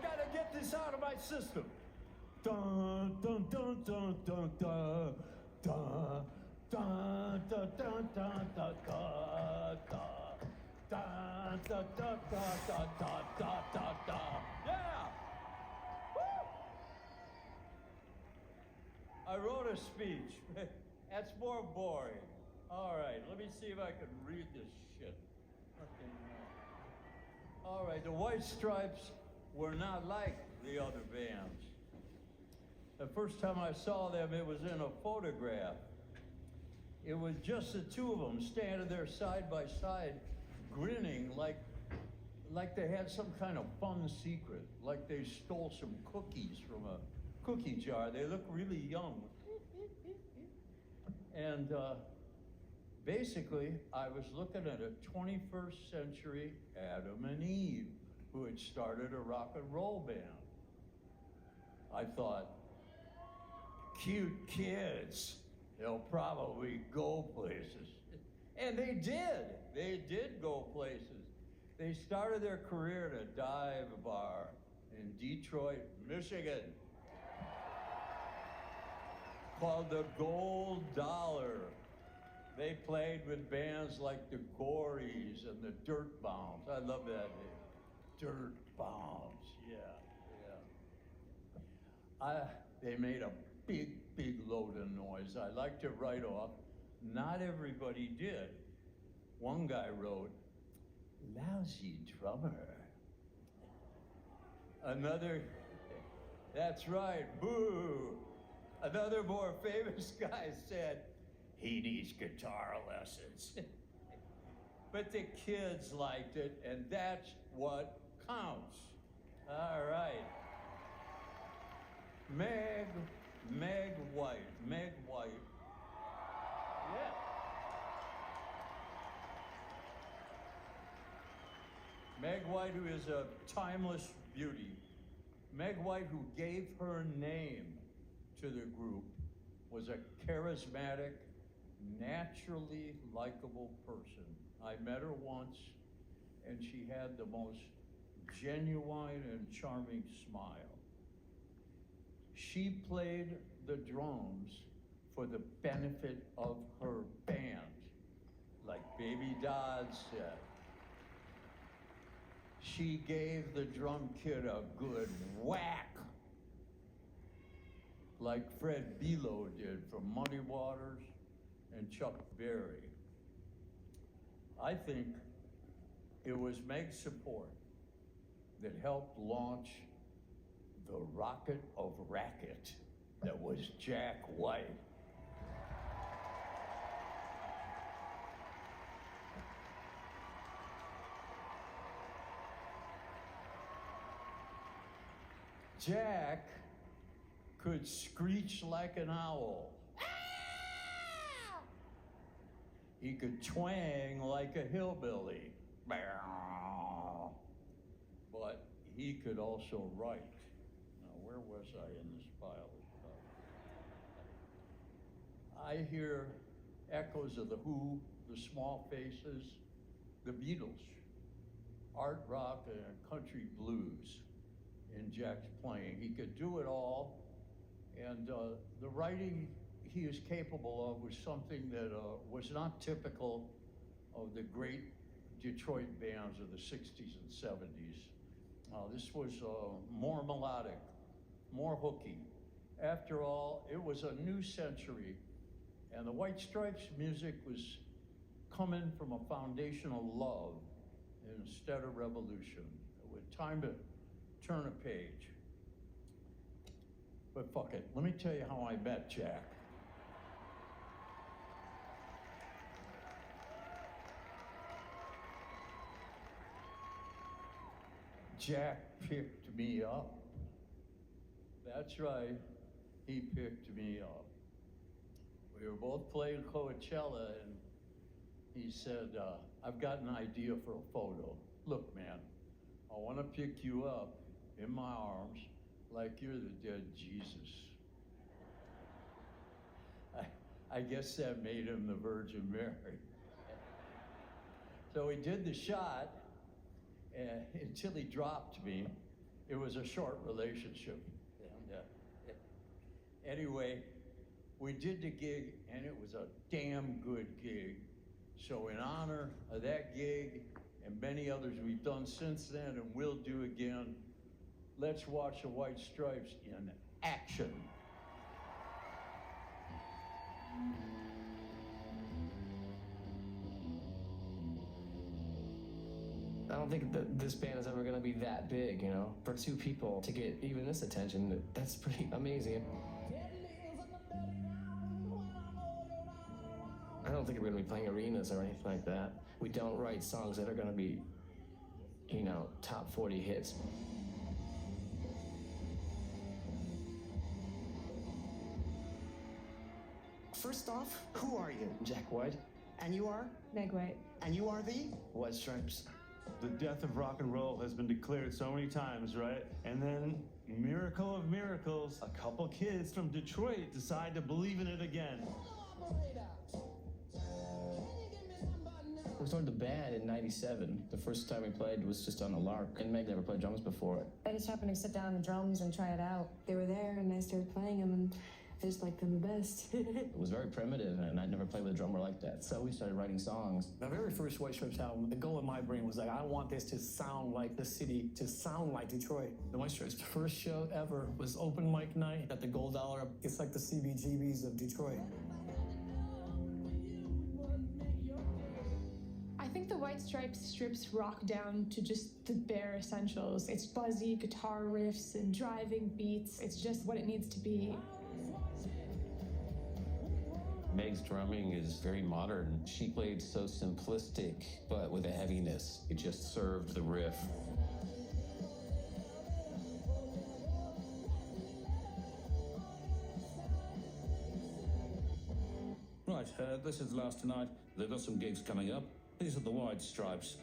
I gotta get this out of my system. Dun dun dun dun dun dun dun dun dun dun dun dun dun dun dun dun dun. Yeah! Woo! I wrote a speech. That's more boring. All right, let me see if I can read this shit. All right, the White Stripes were not like the other bands. The first time I saw them, it was in a photograph. It was just the two of them standing there side by side, grinning like they had some kind of fun secret, like they stole some cookies from a cookie jar. They look really young. And basically, I was looking at a 21st century Adam and Eve who had started a rock and roll band. I thought, cute kids, they'll probably go places. And they did. They did go places. They started their career at a dive bar in Detroit, Michigan, called the Gold Dollar. They played with bands like the Gories and the Dirt Bombs. I love that name. Dirt Bombs, yeah. They made a big load of noise. I like to write off. Not everybody did. One guy wrote, lousy drummer. Another, that's right, boo. Another more famous guy said, he needs guitar lessons. But the kids liked it, and that's what counts. All right. Meg White. Yeah. Meg White, who is a timeless beauty. Meg White, who gave her name to the group, was a charismatic, naturally likable person. I met her once, and she had the most genuine and charming smile. She played the drums for the benefit of her band, like Baby Dodd said. She gave the drum kit a good whack, like Fred Below did from Muddy Waters and Chuck Berry. I think it was Meg's support that helped launch the rocket of racket that was Jack White. Jack could screech like an owl. Ah! He could twang like a hillbilly. But he could also write. Now, where was I in this pile of stuff? I hear echoes of the Who, the Small Faces, the Beatles, art rock and country blues in Jack's playing. He could do it all, and the writing he is capable of was something that was not typical of the great Detroit bands of the 60s and 70s. This was more melodic, more hooky. After all, it was a new century, and the White Stripes music was coming from a foundation of love instead of revolution. It was time to turn a page. But fuck it, let me tell you how I met Jack. Jack picked me up. That's right, he picked me up. We were both playing Coachella, and he said, I've got an idea for a photo. Look, man, I want to pick you up in my arms like you're the dead Jesus. I guess that made him the Virgin Mary. So we did the shot until he dropped me, It was a short relationship. Anyway, we did the gig, and it was a damn good gig. So in honor of that gig and many others we've done since then and will do again, let's watch the White Stripes in action. I don't think that this band is ever going to be that big, you know? For two people to get even this attention, that's pretty amazing. I don't think we're going to be playing arenas or anything like that. We don't write songs that are going to be, you know, top 40 hits. First off, who are you? Jack White. And you are? Meg White. And you are the? White Stripes. The death of rock and roll has been declared so many times, right? And then, miracle of miracles, a couple kids from Detroit decide to believe in it again. We started the band in '97. The first time we played was just on a lark, and Meg never played drums before. I just happened to sit down on the drums and try it out. They were there, and I started playing them, and I just liked them the best. It was very primitive, and I'd never played with a drummer like that. So we started writing songs. The very first White Stripes album, the goal in my brain was like, I want this to sound like the city, to sound like Detroit. The White Stripes' first show ever was open mic night at the Gold Dollar. It's like the CBGBs of Detroit. I think the White Stripes strips rock down to just the bare essentials. It's buzzy guitar riffs and driving beats. It's just what it needs to be. Meg's drumming is very modern. She played so simplistic, but with a heaviness. It just served the riff. Right, this is the last tonight. They've got some gigs coming up. These are the White Stripes.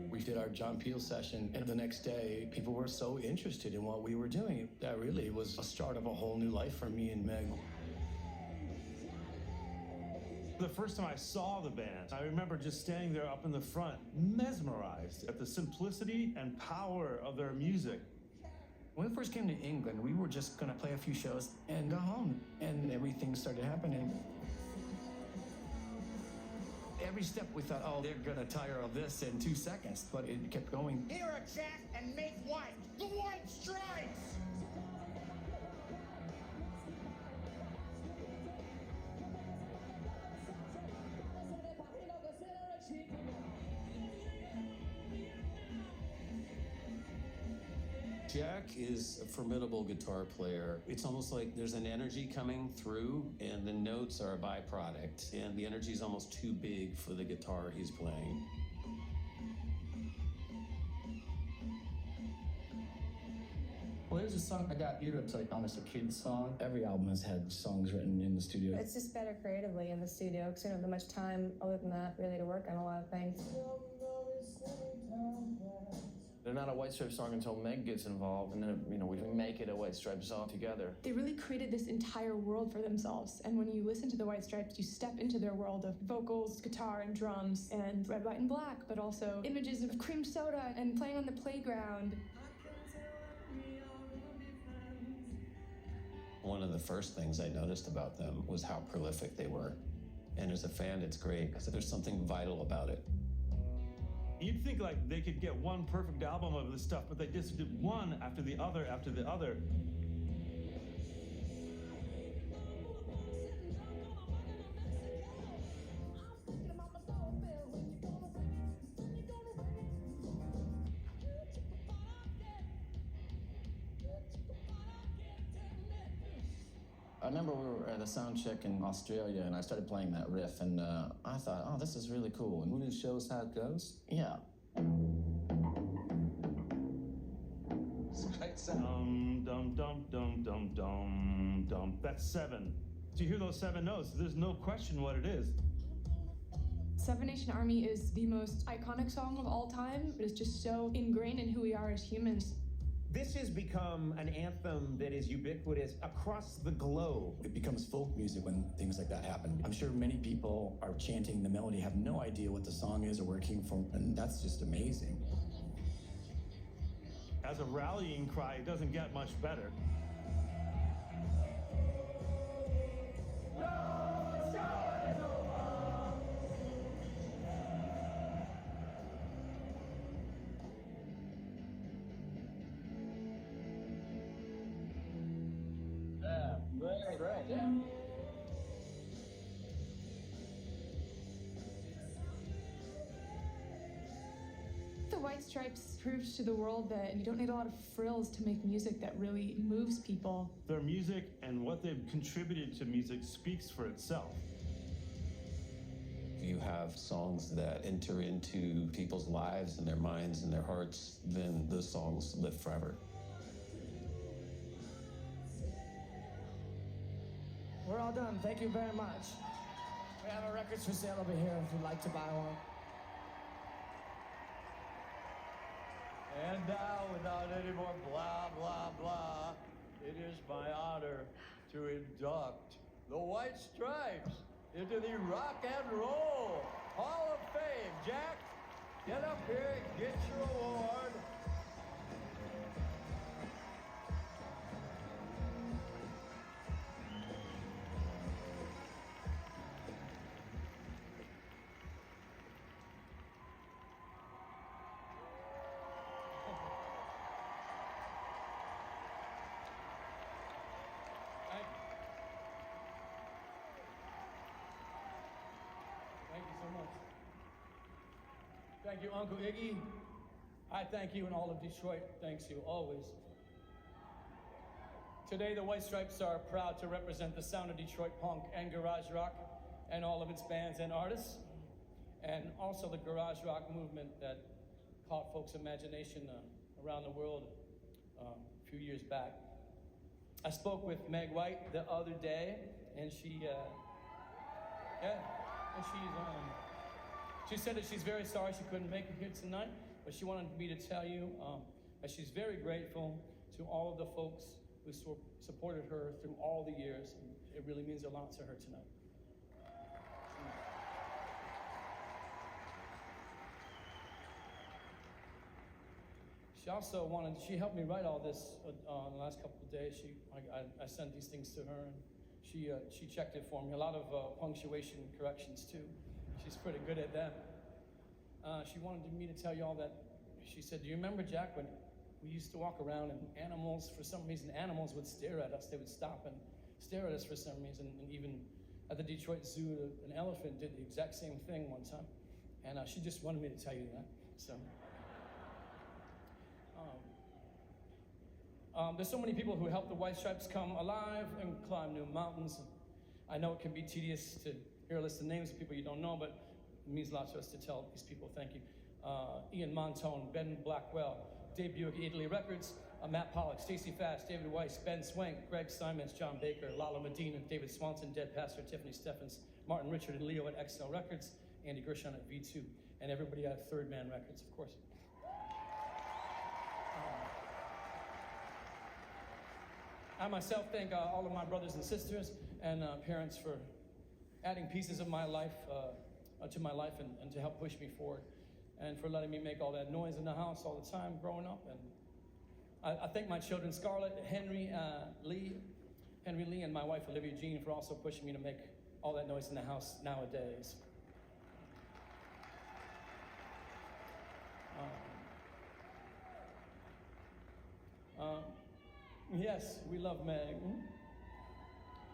We did our John Peel session, and the next day, people were so interested in what we were doing. That really was a start of a whole new life for me and Meg. The first time I saw the band, I remember just standing there up in the front, mesmerized at the simplicity and power of their music. When we first came to England, we were just gonna play a few shows and go home, and everything started happening. Every step we thought, oh, they're gonna tire of this in 2 seconds, but it kept going. Here are Jack and Meg White, the White Stripes! Jack is a formidable guitar player. It's almost like there's an energy coming through, and the notes are a byproduct, and the energy is almost too big for the guitar he's playing. Well, there's a song I got you. It's like almost a kid's song. Every album has had songs written in the studio. It's just better creatively in the studio because we don't have that much time other than that really to work on a lot of things. They're not a White Stripes song until Meg gets involved, and then, you know, we make it a White Stripes song together. They really created this entire world for themselves, and when you listen to the White Stripes, you step into their world of vocals, guitar, and drums, and red, white, and black, but also images of cream soda and playing on the playground. One of the first things I noticed about them was how prolific they were. And as a fan, it's great, because there's something vital about it. You'd think like they could get one perfect album of this stuff, but they just did one after the other after the other. I remember we were at a sound check in Australia, and I started playing that riff, and I thought, oh, this is really cool. And When it shows how it goes, yeah. it's a great sound. Dum, dum, dum, dum, dum, dum. That's 7. So you hear those 7 notes, there's no question what it is. Seven Nation Army is the most iconic song of all time. It is just so ingrained in who we are as humans. This has become an anthem that is ubiquitous across the globe. It becomes folk music when things like that happen. I'm sure many people are chanting the melody, have no idea what the song is or where it came from, and that's just amazing. as a rallying cry, it doesn't get much better. The White Stripes proved to the world that you don't need a lot of frills to make music that really moves people. Their music and what they've contributed to music speaks for itself. If you have songs that enter into people's lives and their minds and their hearts, then those songs live forever. We're all done. Thank you very much. We have our records for sale over here if you'd like to buy one. And now, without any more blah, blah, blah, it is my honor to induct the White Stripes into the Rock and Roll Hall of Fame. Jack, get up here and get your award. Thank you so much. Thank you, Uncle Iggy. I thank you, and all of Detroit thanks you always. Today, the White Stripes are proud to represent the sound of Detroit punk and garage rock and all of its bands and artists, and also the garage rock movement that caught folks' imagination around the world a few years back. I spoke with Meg White the other day, and she said that she's very sorry she couldn't make it here tonight, but she wanted me to tell you that she's very grateful to all of the folks who supported her through all the years. And it really means a lot to her tonight. She helped me write all this the last couple of days. I sent these things to her, and she checked it for me. A lot of punctuation corrections too. She's pretty good at that. She wanted me to tell you all that. She said, do you remember, Jack, when we used to walk around and for some reason, animals would stare at us. They would stop and stare at us for some reason. And even at the Detroit Zoo, an elephant did the exact same thing one time. And she just wanted me to tell you that. So. There's so many people who help the White Stripes come alive and climb new mountains. I know it can be tedious to hear a list of names of people you don't know, but it means a lot to us to tell these people thank you. Ian Montone, Ben Blackwell, Dave Buick, Italy Records, Matt Pollock, Stacey Fast, David Weiss, Ben Swank, Greg Simons, John Baker, Lala Medina, David Swanson, Dead Pastor, Tiffany Steffens, Martin Richard and Leo at XL Records, Andy Gershon at V2, and everybody at Third Man Records, of course. I myself thank all of my brothers and sisters and parents for adding pieces of my life to my life and to help push me forward, and for letting me make all that noise in the house all the time growing up. And I thank my children, Scarlett, Henry Lee, and my wife, Olivia Jean, for also pushing me to make all that noise in the house nowadays. Yes, we love Meg.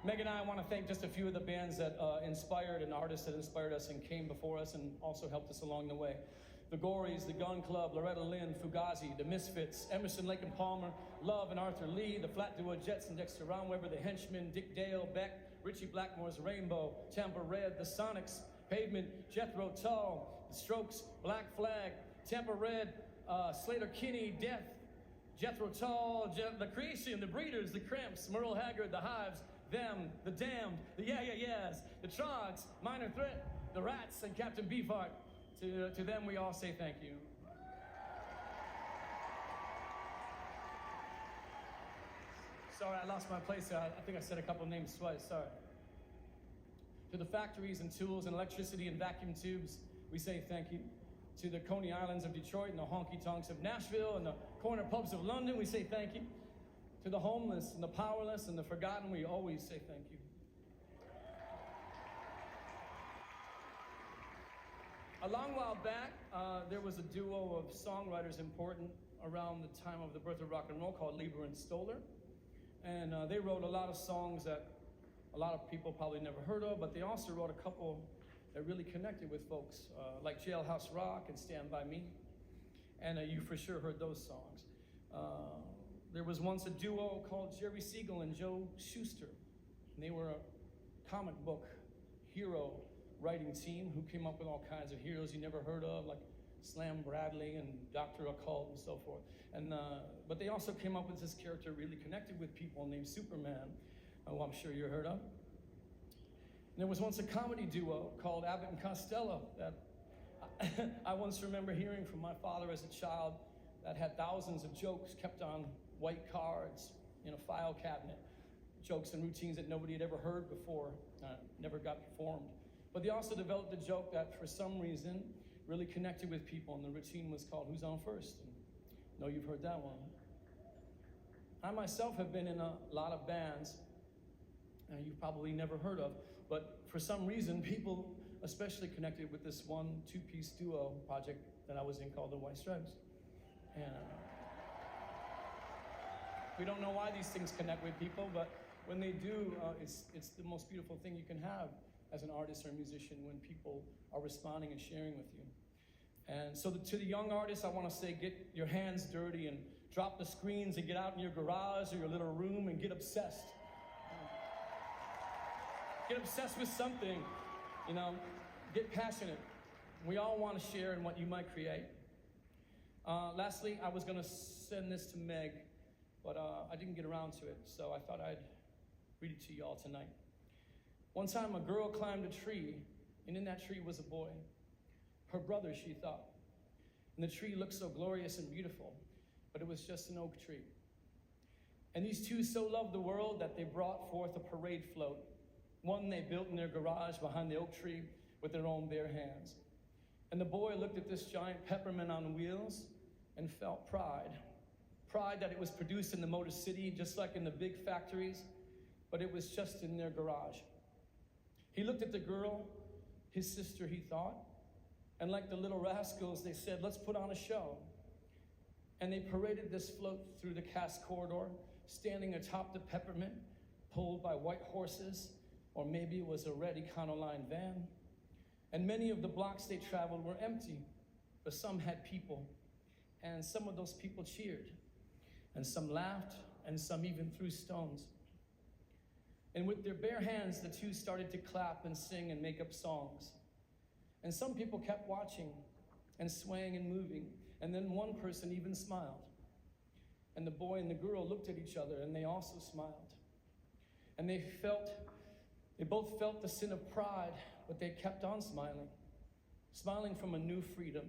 Meg and I want to thank just a few of the bands that inspired and artists that inspired us and came before us and also helped us along the way. The Gories, the Gun Club, Loretta Lynn, Fugazi, the Misfits, Emerson, Lake and Palmer, Love and Arthur Lee, the Flat Duo Jets and Dexter Romweber, the Henchmen, Dick Dale, Beck, Richie Blackmore's Rainbow, Tampa Red, the Sonics, Pavement, Jethro Tull, the Strokes, Black Flag, Tampa Red, Slater Kinney, Death, Jethro Tull, the Creation, the Breeders, the Cramps, Merle Haggard, the Hives, Them, the Damned, the Yeah Yeah Yeahs, the Trogs, Minor Threat, the Rats, and Captain Beefheart. To them, we all say thank you. Sorry, I lost my place. I think I said a couple names twice, sorry. To the factories and tools and electricity and vacuum tubes, we say thank you. To the Coney Islands of Detroit and the honky-tonks of Nashville and the corner pubs of London, we say thank you. To the homeless and the powerless and the forgotten, we always say thank you. A long while back, there was a duo of songwriters important around the time of the birth of rock and roll called Lieber and Stoller. And they wrote a lot of songs that a lot of people probably never heard of, but they also wrote a couple that really connected with folks, like Jailhouse Rock and Stand By Me. And you for sure heard those songs. There was once a duo called Jerry Siegel and Joe Shuster. And they were a comic book hero writing team who came up with all kinds of heroes you never heard of, like Slam Bradley and Dr. Occult and so forth. And, but they also came up with this character really connected with people named Superman, who I'm sure you heard of. And there was once a comedy duo called Abbott and Costello that I once remember hearing from my father as a child that had thousands of jokes kept on white cards in a file cabinet. Jokes and routines that nobody had ever heard before, never got performed. But they also developed a joke that for some reason really connected with people, and the routine was called Who's On First? And I know you've heard that one. I myself have been in a lot of bands you've probably never heard of, but for some reason, people especially connected with this one two-piece duo project that I was in called the White Stripes. And we don't know why these things connect with people, but when they do, it's the most beautiful thing you can have as an artist or a musician when people are responding and sharing with you. And so to the young artists, I want to say, get your hands dirty and drop the screens and get out in your garage or your little room and get obsessed. Get obsessed with something, you know, get passionate. We all want to share in what you might create. Lastly, I was going to send this to Meg, but I didn't get around to it, so I thought I'd read it to you all tonight. One time, a girl climbed a tree, and in that tree was a boy. Her brother, she thought. And the tree looked so glorious and beautiful, but it was just an oak tree. And these two so loved the world that they brought forth a parade float. One they built in their garage behind the oak tree with their own bare hands. And the boy looked at this giant peppermint on wheels and felt pride. Pride that it was produced in the Motor City, just like in the big factories, but it was just in their garage. He looked at the girl, his sister, he thought, and like the little rascals, they said, let's put on a show. And they paraded this float through the cast corridor, standing atop the peppermint, pulled by white horses, or maybe it was a red Econoline van. And many of the blocks they traveled were empty, but some had people. And some of those people cheered, and some laughed, and some even threw stones. And with their bare hands, the two started to clap and sing and make up songs. And some people kept watching and swaying and moving, and then one person even smiled. And the boy and the girl looked at each other, and they also smiled. And they both felt the sin of pride, but they kept on smiling. Smiling from a new freedom,